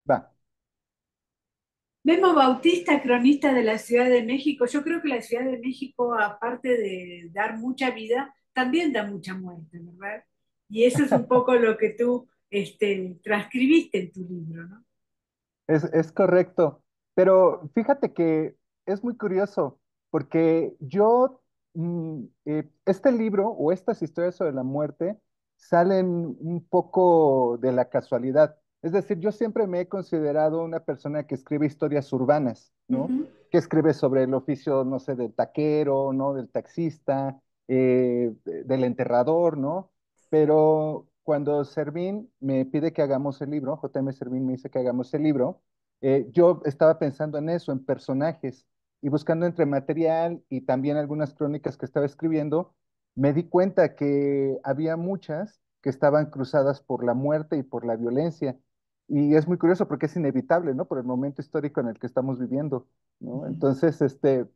Va. Memo Bautista, cronista de la Ciudad de México. Yo creo que la Ciudad de México, aparte de dar mucha vida, también da mucha muerte, ¿verdad? Y eso es un poco lo que tú transcribiste en tu libro, ¿no? Es correcto, pero fíjate que es muy curioso, porque este libro o estas historias sobre la muerte salen un poco de la casualidad. Es decir, yo siempre me he considerado una persona que escribe historias urbanas, ¿no? Ujú. Que escribe sobre el oficio, no sé, del taquero, ¿no? Del taxista, del enterrador, ¿no? Pero cuando Servín me pide que hagamos el libro, JM Servín me dice que hagamos el libro, yo estaba pensando en eso, en personajes, y buscando entre material y también algunas crónicas que estaba escribiendo, me di cuenta que había muchas que estaban cruzadas por la muerte y por la violencia. Y es muy curioso porque es inevitable, ¿no? Por el momento histórico en el que estamos viviendo, ¿no? Entonces,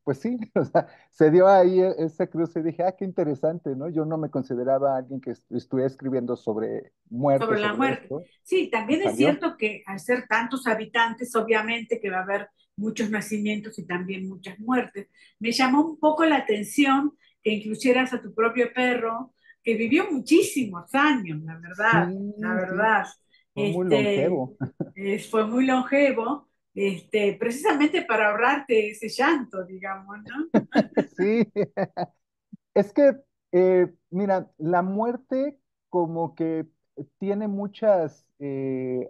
pues sí, o sea, se dio ahí ese cruce y dije, qué interesante, ¿no? Yo no me consideraba alguien que estuviera escribiendo sobre muerte, Sobre la sobre muerte. esto, Sí, y también es salió. cierto que al ser tantos habitantes, obviamente que va a haber muchos nacimientos y también muchas muertes. Me llamó un poco la atención que incluyeras a tu propio perro, que vivió muchísimos años, la verdad, la Sí, sí, verdad. fue muy Este, longevo. fue muy longevo, precisamente para ahorrarte ese llanto, digamos, ¿no? Sí, es que, mira, la muerte como que tiene muchas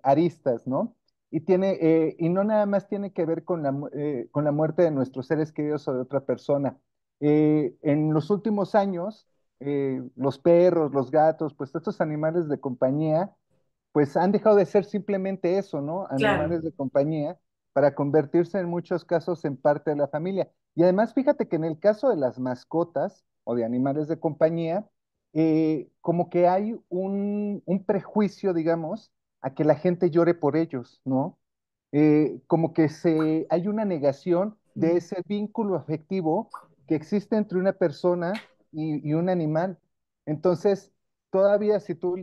aristas, ¿no? Y no nada más tiene que ver con con la muerte de nuestros seres queridos o de otra persona. En los últimos años, los perros, los gatos, pues estos animales de compañía, pues han dejado de ser simplemente eso, ¿no? Claro. Animales de compañía para convertirse en muchos casos en parte de la familia. Y además, fíjate que en el caso de las mascotas o de animales de compañía, como que hay un prejuicio, digamos, a que la gente llore por ellos, ¿no? Como que hay una negación de Mm. ese vínculo afectivo que existe entre una persona y un animal. Entonces, todavía si tú,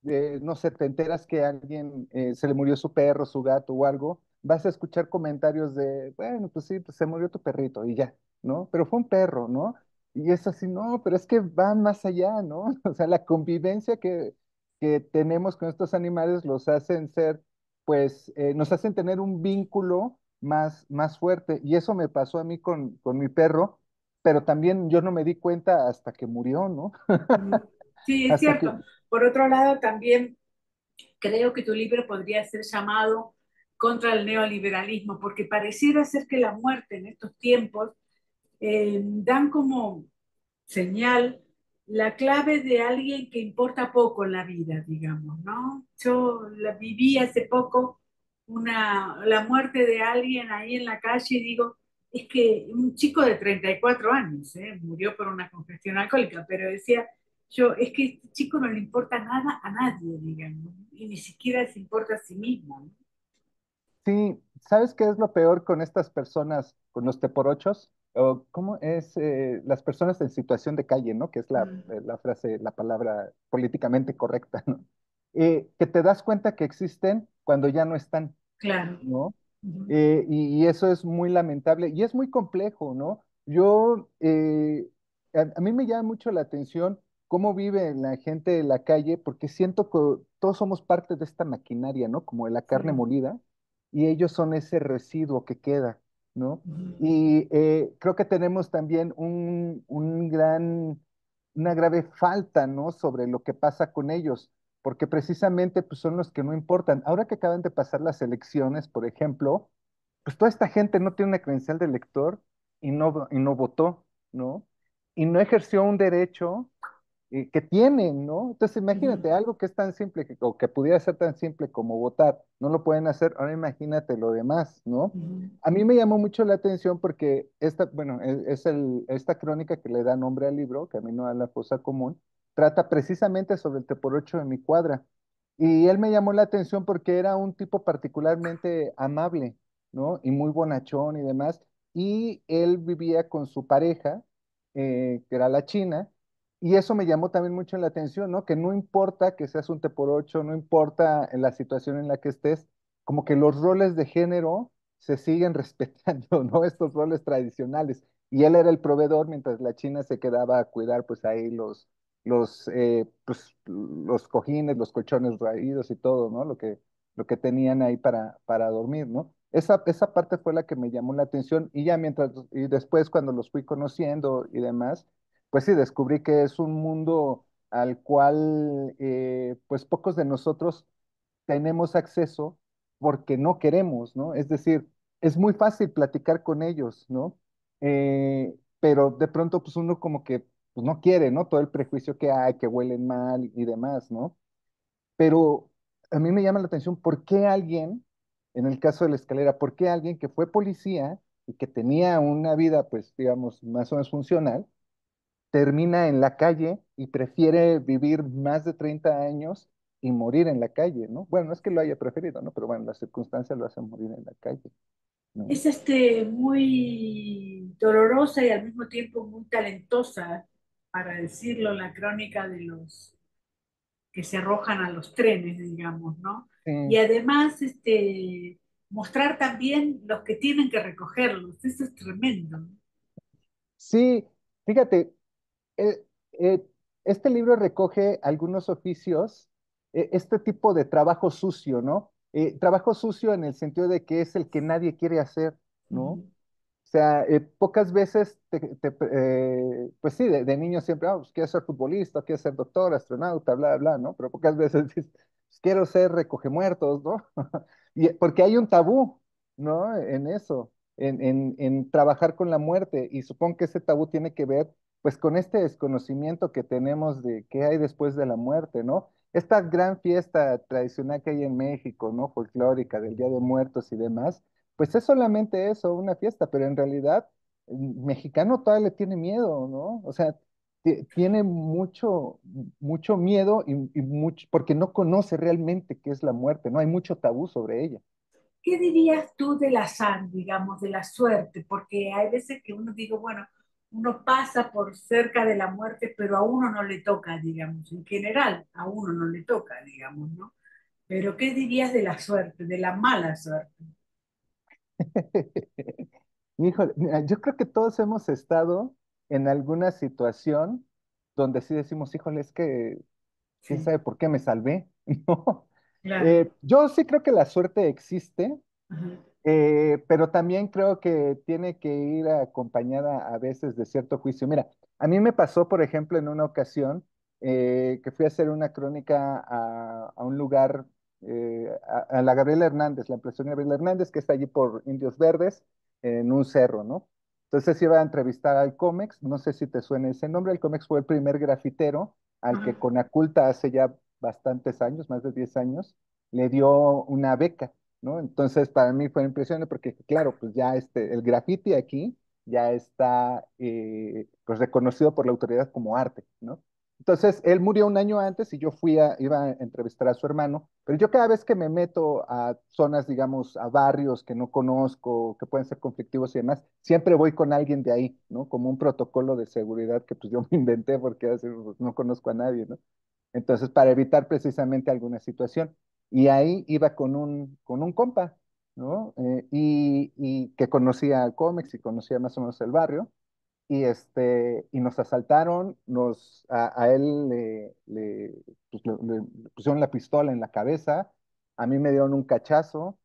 no sé, te enteras que a alguien se le murió su perro, su gato o algo, vas a escuchar comentarios de, bueno, pues sí, pues se murió tu perrito y ya, ¿no? Pero fue un perro, ¿no? Y es así, no, pero es que va más allá, ¿no? O sea, la convivencia que tenemos con estos animales los hacen ser, pues, nos hacen tener un vínculo más fuerte. Y eso me pasó a mí con mi perro, pero también yo no me di cuenta hasta que murió, ¿no? Mm. Sí, es Hasta que, cierto. Por otro lado, también creo que tu libro podría ser llamado Contra el neoliberalismo, porque pareciera ser que la muerte en estos tiempos dan como señal la clave de alguien que importa poco en la vida, digamos, ¿no? Yo la viví hace poco la muerte de alguien ahí en la calle y digo, es que un chico de 34 años, murió por una congestión alcohólica, pero decía, yo, es que este chico no le importa nada a nadie, digamos, y ni siquiera se importa a sí mismo, ¿no? sí, ¿sabes qué es lo peor con estas personas, con los teporochos? O ¿cómo es las personas en situación de calle, ¿no? Que es Mm. la frase, la palabra políticamente correcta, ¿no? Que te das cuenta que existen cuando ya no están, Claro. ¿no? Ujú. Y eso es muy lamentable y es muy complejo, ¿no? A mí me llama mucho la atención cómo vive la gente de la calle, porque siento que todos somos parte de esta maquinaria, ¿no? Como de la carne Sí. molida, y ellos son ese residuo que queda, ¿no? Ujú. Y creo que tenemos también una grave falta, ¿no? Sobre lo que pasa con ellos, porque precisamente pues, son los que no importan. Ahora que acaban de pasar las elecciones, por ejemplo, pues toda esta gente no tiene una credencial de elector y no votó, ¿no? Y no ejerció un derecho que tienen, ¿no? Entonces Ujú. imagínate algo que es tan simple o que pudiera ser tan simple como votar, no lo pueden hacer, ahora imagínate lo demás, ¿no? Ujú. A mí me llamó mucho la atención porque bueno, esta crónica que le da nombre al libro, Camino a la Fosa Común, trata precisamente sobre el teporocho de mi cuadra. Y él me llamó la atención porque era un tipo particularmente amable, ¿no? Y muy bonachón y demás. Y él vivía con su pareja, que era la china, y eso me llamó también mucho la atención, ¿no? Que no importa que seas un te por ocho, no importa en la situación en la que estés, como que los roles de género se siguen respetando, ¿no? Estos roles tradicionales. Y él era el proveedor mientras la china se quedaba a cuidar pues ahí pues, los cojines, los colchones raídos y todo, ¿no? Lo que tenían ahí para dormir, ¿no? Esa parte fue la que me llamó la atención y ya y después cuando los fui conociendo y demás, pues sí, descubrí que es un mundo al cual pues pocos de nosotros tenemos acceso porque no queremos, ¿no? Es decir, es muy fácil platicar con ellos, ¿no? Pero de pronto, pues uno como que pues, no quiere, ¿no? Todo el prejuicio que hay, que huelen mal y demás, ¿no? Pero a mí me llama la atención por qué alguien, en el caso de la escalera, por qué alguien que fue policía y que tenía una vida, pues, digamos, más o menos funcional, termina en la calle y prefiere vivir más de 30 años y morir en la calle, ¿no? Bueno, no es que lo haya preferido, ¿no? Pero bueno, las circunstancias lo hacen morir en la calle, ¿no? Es muy dolorosa y al mismo tiempo muy talentosa, para decirlo, la crónica de los que se arrojan a los trenes, digamos, ¿no? Y Sí, además, mostrar también los que tienen que recogerlos. Eso es tremendo. sí, fíjate, eh, eh, este libro recoge algunos oficios, este tipo de trabajo sucio, ¿no? Trabajo sucio en el sentido de que es el que nadie quiere hacer, ¿no? Ujú. O sea, pocas veces, pues sí, de niño siempre, pues quiero ser futbolista, quiero ser doctor, astronauta, bla, bla, ¿no? Pero pocas veces dices, pues, quiero ser recogemuertos, ¿no? Porque hay un tabú, ¿no? En eso, en trabajar con la muerte. Y supongo que ese tabú tiene que ver, pues, con este desconocimiento que tenemos de qué hay después de la muerte, ¿no? Esta gran fiesta tradicional que hay en México, ¿no? Folclórica, del Día de Muertos y demás pues es solamente eso, una fiesta, pero en realidad el mexicano todavía le tiene miedo, ¿no? O sea, tiene mucho miedo y mucho, porque no conoce realmente qué es la muerte, ¿no? Hay mucho tabú sobre ella. ¿Qué dirías tú del azar, digamos, de la suerte? Porque hay veces que uno digo, bueno, uno pasa por cerca de la muerte, pero a uno no le toca, digamos, en general, a uno no le toca, digamos, ¿no? Pero ¿qué dirías de la suerte, de la mala suerte? Híjole, mira, yo creo que todos hemos estado en alguna situación donde sí decimos, híjole, es que quién Sí, sabe por qué me salvé, ¿no? claro. Yo sí creo que la suerte existe. Ajá, Pero también creo que tiene que ir acompañada a veces de cierto juicio. Mira, a mí me pasó, por ejemplo, en una ocasión que fui a hacer una crónica a un lugar, a la Gabriela Hernández, la impresión Gabriela Hernández, que está allí por Indios Verdes, en un cerro, ¿no? Entonces iba a entrevistar al Comex, no sé si te suena ese nombre, el Comex fue el primer grafitero al ajá. que Conaculta hace ya bastantes años, más de 10 años, le dio una beca. ¿No? Entonces, para mí fue impresionante porque, claro, pues ya el graffiti aquí ya está pues reconocido por la autoridad como arte, ¿no? Entonces, él murió un año antes y iba a entrevistar a su hermano, pero yo cada vez que me meto a zonas, digamos, a barrios que no conozco, que pueden ser conflictivos y demás, siempre voy con alguien de ahí, ¿no? Como un protocolo de seguridad que pues yo me inventé porque así, pues, no conozco a nadie, ¿no? Entonces, para evitar precisamente alguna situación. Y ahí iba con un compa, ¿no? Y que conocía cómics y conocía más o menos el barrio. Y nos asaltaron, a él le pusieron la pistola en la cabeza, a mí me dieron un cachazo,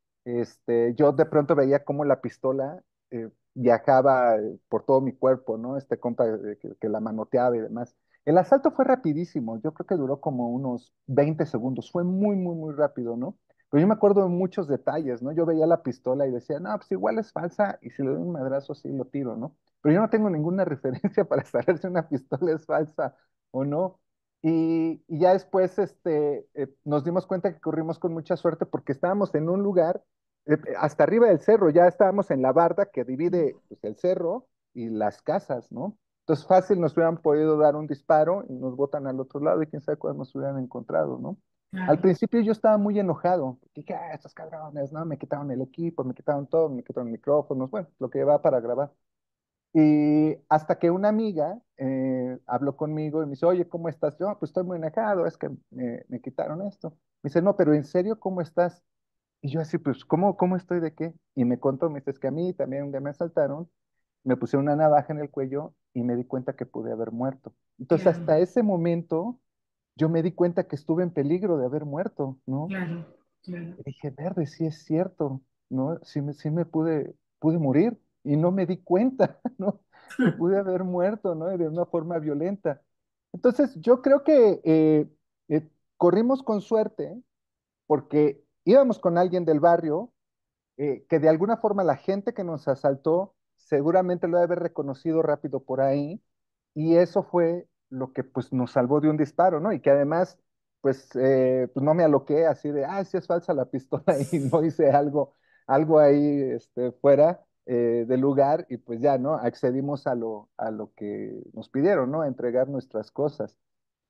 yo de pronto veía cómo la pistola viajaba por todo mi cuerpo, ¿no? Este compa que la manoteaba y demás. El asalto fue rapidísimo, yo creo que duró como unos 20 segundos, fue muy, muy, muy rápido, ¿no? Pero yo me acuerdo de muchos detalles, ¿no? Yo veía la pistola y decía, no, pues igual es falsa y si le doy un madrazo sí lo tiro, ¿no? Pero yo no tengo ninguna referencia para saber si una pistola es falsa o no. Y ya después nos dimos cuenta que corrimos con mucha suerte porque estábamos en un lugar hasta arriba del cerro, ya estábamos en la barda que divide pues, el cerro y las casas, ¿no? Entonces fácil nos hubieran podido dar un disparo y nos botan al otro lado y quién sabe cuándo nos hubieran encontrado, ¿no? Al Claro. principio yo estaba muy enojado. Dije, estos cabrones, ¿no? Me quitaron el equipo, me quitaron todo, me quitaron micrófonos, bueno, lo que llevaba para grabar. Y hasta que una amiga habló conmigo y me dice, oye, ¿cómo estás? Yo, pues estoy muy enojado, es que me quitaron esto. Me dice, no, pero en serio, ¿cómo estás? Y yo así, pues, ¿cómo estoy de qué? Y me contó, me dice, es que a mí también un día me asaltaron, me pusieron una navaja en el cuello y me di cuenta que pude haber muerto. Entonces, Claro, hasta ese momento, yo me di cuenta que estuve en peligro de haber muerto, ¿no? claro, claro. Y dije, verde, sí es cierto, ¿no? Sí me pude morir y no me di cuenta, ¿no? Que pude haber muerto, ¿no? Y de una forma violenta. Entonces, yo creo que corrimos con suerte porque íbamos con alguien del barrio que de alguna forma la gente que nos asaltó seguramente lo debe haber reconocido rápido por ahí y eso fue lo que pues nos salvó de un disparo, ¿no? Y que además pues no me aloqué así de, ah, sí es falsa la pistola y no hice algo ahí fuera del lugar y pues ya, ¿no? Accedimos a lo que nos pidieron, ¿no? A entregar nuestras cosas.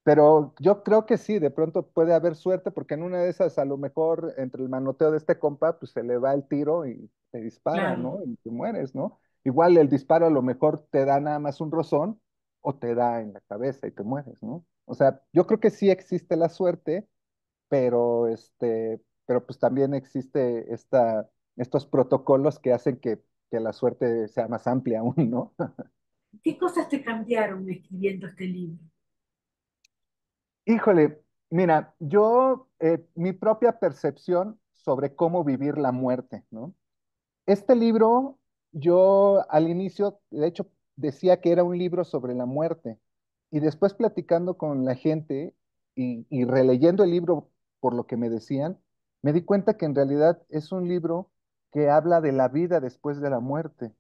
Pero yo creo que sí, de pronto puede haber suerte porque en una de esas a lo mejor entre el manoteo de este compa pues se le va el tiro y te dispara, Claro. ¿no? Y te mueres, ¿no? Igual el disparo a lo mejor te da nada más un rozón o te da en la cabeza y te mueres, ¿no? O sea, yo creo que sí existe la suerte, pero pues también existe estos protocolos que hacen que la suerte sea más amplia aún, ¿no? ¿Qué cosas te cambiaron escribiendo este libro? Híjole, mira, mi propia percepción sobre cómo vivir la muerte, ¿no? Este libro, yo al inicio, de hecho, decía que era un libro sobre la muerte. Y después platicando con la gente y releyendo el libro por lo que me decían, me di cuenta que en realidad es un libro que habla de la vida después de la muerte,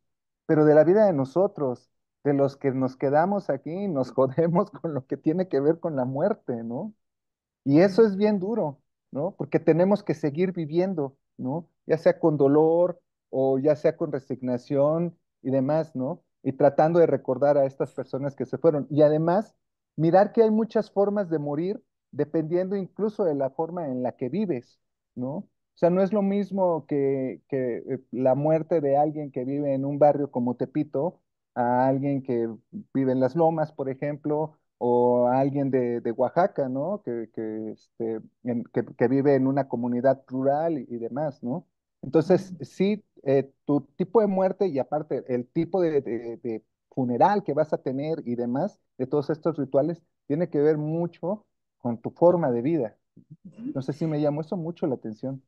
pero de la vida de nosotros, de los que nos quedamos aquí y nos jodemos con lo que tiene que ver con la muerte, ¿no? Y eso es bien duro, ¿no? Porque tenemos que seguir viviendo, ¿no? Ya sea con dolor o ya sea con resignación y demás, ¿no? Y tratando de recordar a estas personas que se fueron. Y además, mirar que hay muchas formas de morir dependiendo incluso de la forma en la que vives, ¿no? O sea, no es lo mismo que la muerte de alguien que vive en un barrio como Tepito a alguien que vive en las lomas, por ejemplo, o a alguien de Oaxaca, ¿no? Que vive en una comunidad rural y demás, ¿no? Entonces, sí, tu tipo de muerte y aparte el tipo de funeral que vas a tener y demás, de todos estos rituales, tiene que ver mucho con tu forma de vida. Entonces, sí me llamó eso mucho la atención.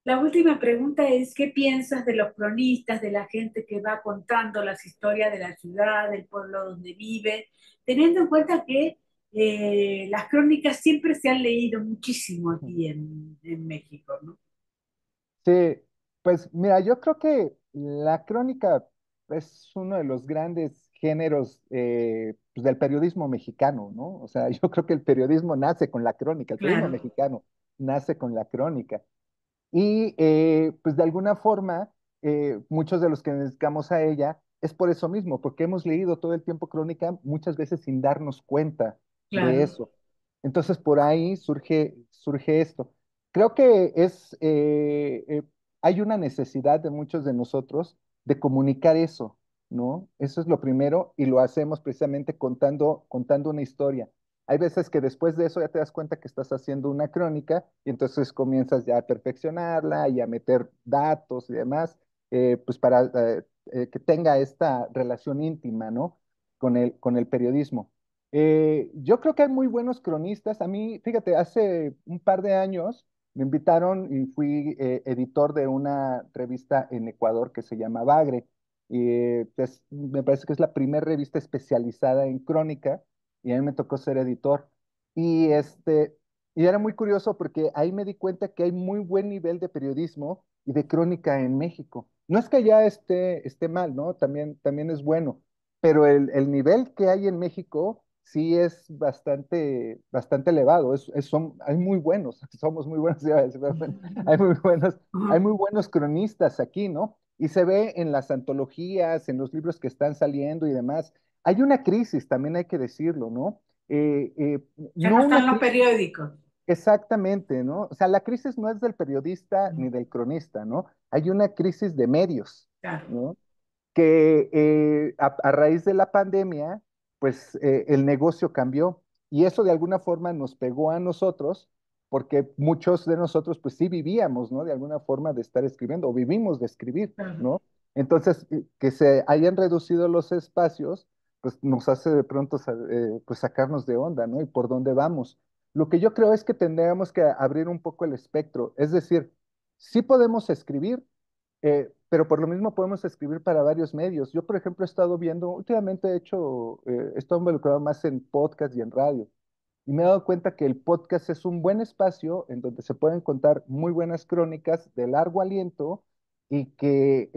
La última pregunta es, ¿qué piensas de los cronistas, de la gente que va contando las historias de la ciudad, del pueblo donde vive, teniendo en cuenta que las crónicas siempre se han leído muchísimo aquí en México, ¿no? Sí, pues mira, yo creo que la crónica es uno de los grandes géneros pues, del periodismo mexicano, ¿no? O sea, yo creo que el periodismo nace con la crónica, el periodismo Claro, mexicano nace con la crónica. Y pues de alguna forma, muchos de los que nos dedicamos a ella es por eso mismo, porque hemos leído todo el tiempo crónica muchas veces sin darnos cuenta de claro. eso. Entonces por ahí surge esto. Creo que hay una necesidad de muchos de nosotros de comunicar eso, ¿no? Eso es lo primero y lo hacemos precisamente contando una historia. Hay veces que después de eso ya te das cuenta que estás haciendo una crónica y entonces comienzas ya a perfeccionarla y a meter datos y demás, pues para que tenga esta relación íntima, ¿no? Con el periodismo. Yo creo que hay muy buenos cronistas. A mí, fíjate, hace un par de años me invitaron y fui editor de una revista en Ecuador que se llama Bagre. Pues, me parece que es la primera revista especializada en crónica y a mí me tocó ser editor. Y, y era muy curioso porque ahí me di cuenta que hay muy buen nivel de periodismo y de crónica en México. No es que ya esté mal, ¿no? También es bueno, pero el nivel que hay en México sí es bastante elevado. Hay muy buenos, somos muy buenos, iba a decir, pero bueno, hay muy buenos cronistas aquí, ¿no? Y se ve en las antologías, en los libros que están saliendo y demás. Hay una crisis, también hay que decirlo, ¿no? Ya no No una están los crisis periódicos. exactamente, ¿no? O sea, la crisis no es del periodista ni del cronista, ¿no? Hay una crisis de medios, Claro. ¿no? Que a raíz de la pandemia, pues el negocio cambió y eso de alguna forma nos pegó a nosotros porque muchos de nosotros pues sí vivíamos, ¿no? De alguna forma de estar escribiendo o vivimos de escribir, Claro. ¿no? Entonces, que se hayan reducido los espacios, pues nos hace de pronto pues sacarnos de onda, ¿no? Y por dónde vamos. Lo que yo creo es que tendríamos que abrir un poco el espectro, es decir, sí podemos escribir, pero por lo mismo podemos escribir para varios medios. Yo, por ejemplo, he estado viendo, últimamente he estado involucrado más en podcast y en radio. Y me he dado cuenta que el podcast es un buen espacio en donde se pueden contar muy buenas crónicas de largo aliento y que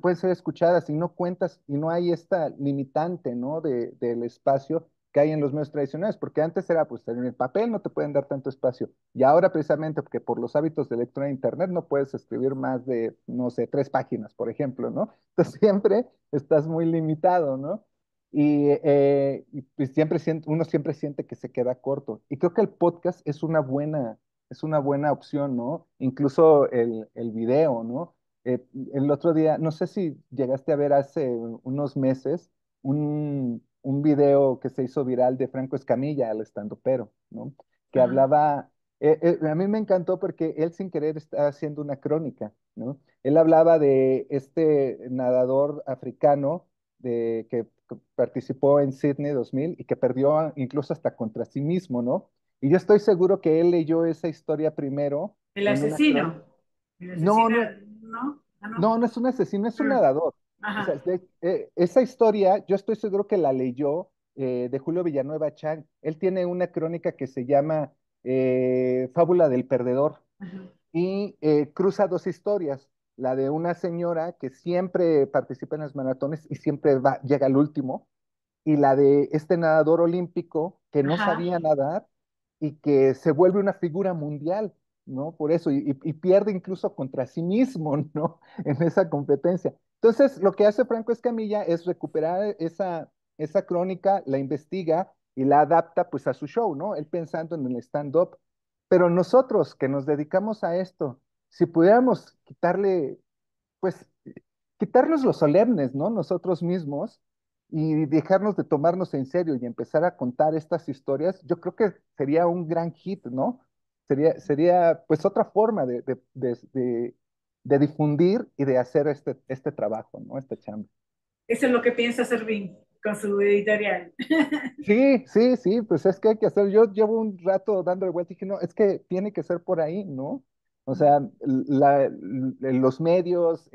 pueden ser escuchadas y no cuentas y no hay esta limitante, ¿no? Del espacio que hay en los medios tradicionales, porque antes era, pues en el papel no te pueden dar tanto espacio. Y ahora precisamente porque por los hábitos de lectura de internet no puedes escribir más de, no sé, 3 páginas, por ejemplo, ¿no? Entonces siempre estás muy limitado, ¿no? Y pues uno siempre siente que se queda corto. Y creo que el podcast es una buena opción, ¿no? Incluso el video, ¿no? El otro día, no sé si llegaste a ver hace unos meses un video que se hizo viral de Franco Escamilla, el estandopero, ¿no? Que Ajá, hablaba, a mí me encantó porque él sin querer está haciendo una crónica, ¿no? Él hablaba de este nadador africano que participó en Sydney 2000 y que perdió incluso hasta contra sí mismo, ¿no? Y yo estoy seguro que él leyó esa historia primero el en una crónica. asesino. El No, asesino, no, ¿no? Ah, no. no, no es un asesino, es un Ah, nadador. O sea, ajá, esa historia, yo estoy seguro que la leyó de Julio Villanueva Chang. Él tiene una crónica que se llama Fábula del Perdedor ajá, y cruza dos historias. La de una señora que siempre participa en las maratones y siempre llega al último, y la de este nadador olímpico que no ajá. sabía nadar y que se vuelve una figura mundial, ¿no? Por eso, y pierde incluso contra sí mismo, ¿no? En esa competencia. Entonces, lo que hace Franco Escamilla es recuperar esa crónica, la investiga y la adapta pues a su show, ¿no? Él pensando en el stand-up. Pero nosotros que nos dedicamos a esto, si pudiéramos pues, quitarnos los solemnes, ¿no? Nosotros mismos y dejarnos de tomarnos en serio y empezar a contar estas historias, yo creo que sería un gran hit, ¿no? Sería pues otra forma de difundir y de hacer este trabajo, ¿no? Esta chamba. Eso es lo que piensa Servín con su editorial. Sí, sí, sí, pues es que hay que hacer. Yo llevo un rato dándole vuelta y dije, no, es que tiene que ser por ahí, ¿no? O sea, los medios,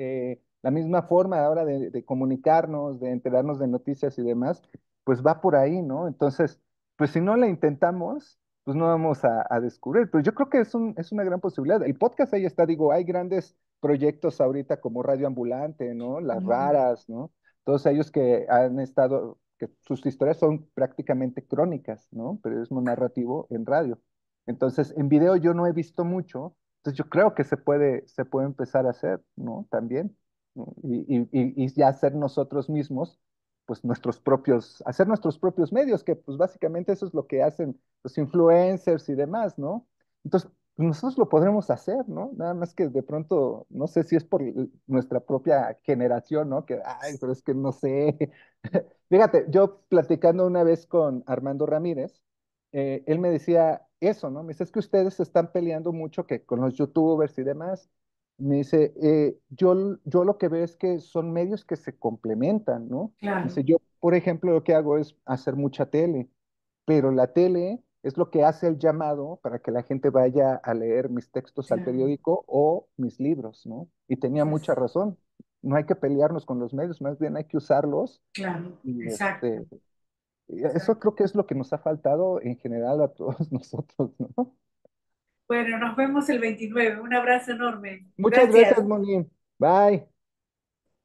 la misma forma ahora de comunicarnos, de enterarnos de noticias y demás, pues va por ahí, ¿no? Entonces, pues si no la intentamos, pues no vamos a descubrir. Pero yo creo que es una gran posibilidad. El podcast ahí está, digo, hay grandes proyectos ahorita como Radio Ambulante, ¿no? Las Raras, ¿no? Todos ellos que han estado, que sus historias son prácticamente crónicas, ¿no? Periodismo narrativo en radio. Entonces, en video yo no he visto mucho, entonces yo creo que se puede empezar a hacer, ¿no? También, ¿no? Y ya hacer nosotros mismos, pues hacer nuestros propios medios, que pues básicamente eso es lo que hacen los influencers y demás, ¿no? Entonces, pues nosotros lo podremos hacer, ¿no? Nada más que de pronto, no sé si es por nuestra propia generación, ¿no? Que, ay, pero es que no sé. Fíjate, yo platicando una vez con Armando Ramírez, él me decía eso, ¿no? Me dice, es que ustedes se están peleando mucho que con los youtubers y demás. Me dice, yo lo que veo es que son medios que se complementan, ¿no? Dice, Claro, yo, por ejemplo, lo que hago es hacer mucha tele, pero la tele es lo que hace el llamado para que la gente vaya a leer mis textos al claro. periódico o mis libros, ¿no? Y tenía mucha razón. No hay que pelearnos con los medios, más bien hay que usarlos Claro, y exacto, y eso exacto. creo que es lo que nos ha faltado en general a todos nosotros, ¿no? Bueno, nos vemos el 29. Un abrazo enorme. Muchas gracias, Gracias. Moni. Bye.